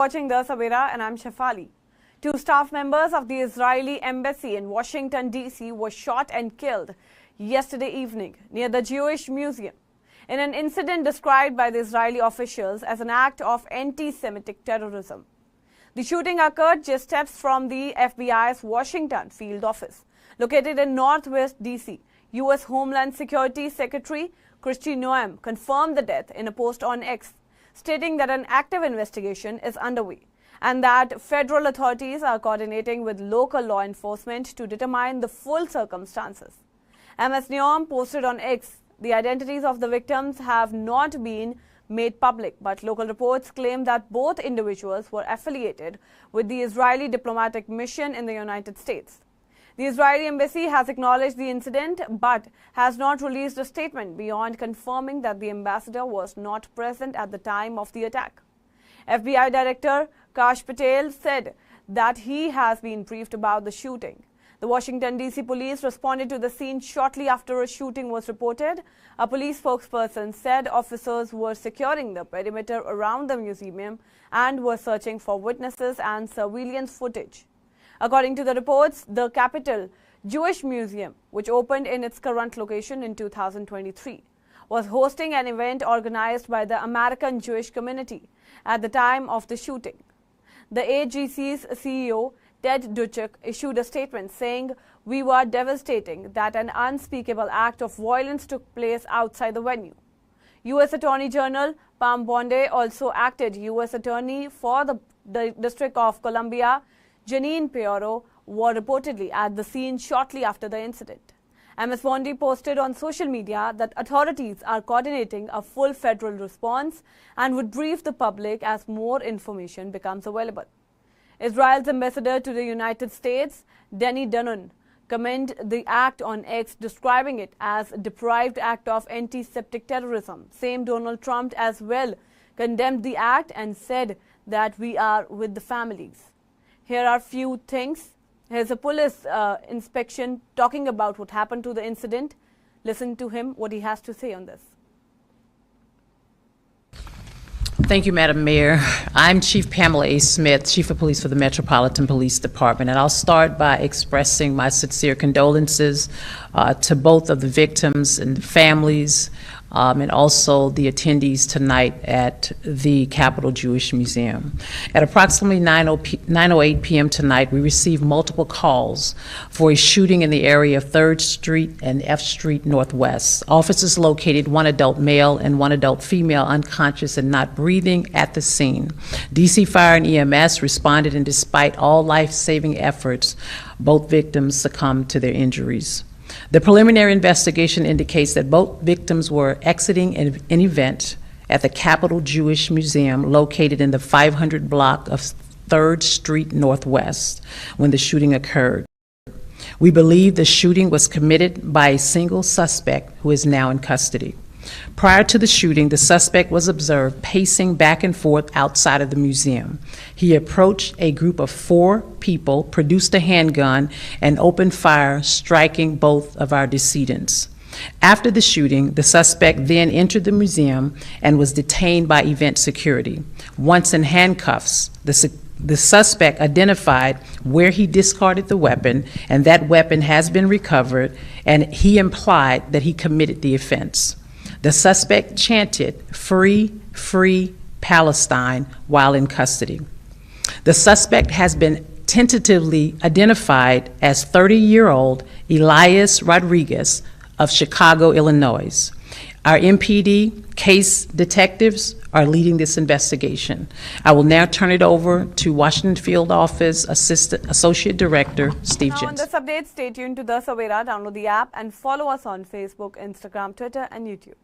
Watching the Sabera, and I'm Shafali. Two staff members of the Israeli embassy in Washington, D.C. were shot and killed yesterday evening near the Jewish Museum in an incident described by the Israeli officials as an act of anti-Semitic terrorism. The shooting occurred just steps from the FBI's Washington field office, located in Northwest D.C. U.S. Homeland Security Secretary Kristi Noem confirmed the death in a post on X, stating that an active investigation is underway and that federal authorities are coordinating with local law enforcement to determine the full circumstances. Ms. Noem posted on X, the identities of the victims have not been made public, but local reports claim that both individuals were affiliated with the Israeli diplomatic mission in the United States. The Israeli embassy has acknowledged the incident but has not released a statement beyond confirming that the ambassador was not present at the time of the attack. FBI Director Kash Patel said that he has been briefed about the shooting. The Washington, D.C. police responded to the scene shortly after a shooting was reported. A police spokesperson said officers were securing the perimeter around the museum and were searching for witnesses and surveillance footage. According to the reports, the Capitol Jewish Museum, which opened in its current location in 2023, was hosting an event organized by the American Jewish community at the time of the shooting. The AJC's CEO, Ted Duchek, issued a statement saying, "We were devastated that an unspeakable act of violence took place outside the venue." U.S. Attorney General Pam Bondi also acted U.S. Attorney for the District of Columbia, Jeanine Pirro, were reportedly at the scene shortly after the incident. Ms. Bondi posted on social media that authorities are coordinating a full federal response and would brief the public as more information becomes available. Israel's ambassador to the United States, Danny Danon, commended the act on X, describing it as a depraved act of anti-Semitic terrorism. Same Donald Trump as well condemned the act and said that we are with the families. Here are few things. Here's a police inspection talking about what happened to the incident. Listen to him, what he has to say on this. Thank you, Madam Mayor. I'm Chief Pamela A. Smith, Chief of Police for the Metropolitan Police Department, and I'll start by expressing my sincere condolences to both of the victims and the families, and also the attendees tonight at the Capitol Jewish Museum. At approximately 9:08 p.m. tonight, we received multiple calls for a shooting in the area of 3rd Street and F Street Northwest. Officers located one adult male and one adult female unconscious and not breathing at the scene. DC Fire and EMS responded, and despite all life-saving efforts, both victims succumbed to their injuries. The preliminary investigation indicates that both victims were exiting an event at the Capitol Jewish Museum located in the 500 block of 3rd Street Northwest when the shooting occurred. We believe the shooting was committed by a single suspect who is now in custody. Prior to the shooting, the suspect was observed pacing back and forth outside of the museum. He approached a group of 4 people, produced a handgun, and opened fire, striking both of our decedents. After the shooting, the suspect then entered the museum and was detained by event security. Once in handcuffs, the suspect identified where he discarded the weapon, and that weapon has been recovered, and he implied that he committed the offense. The suspect chanted, "Free, free Palestine," while in custody. The suspect has been tentatively identified as 30-year-old Elias Rodriguez of Chicago, Illinois. Our MPD case detectives are leading this investigation. I will now turn it over to Washington Field Office Associate Director Steve Jensen. Now on this update, stay tuned to The Sabera, download the app and follow us on Facebook, Instagram, Twitter and YouTube.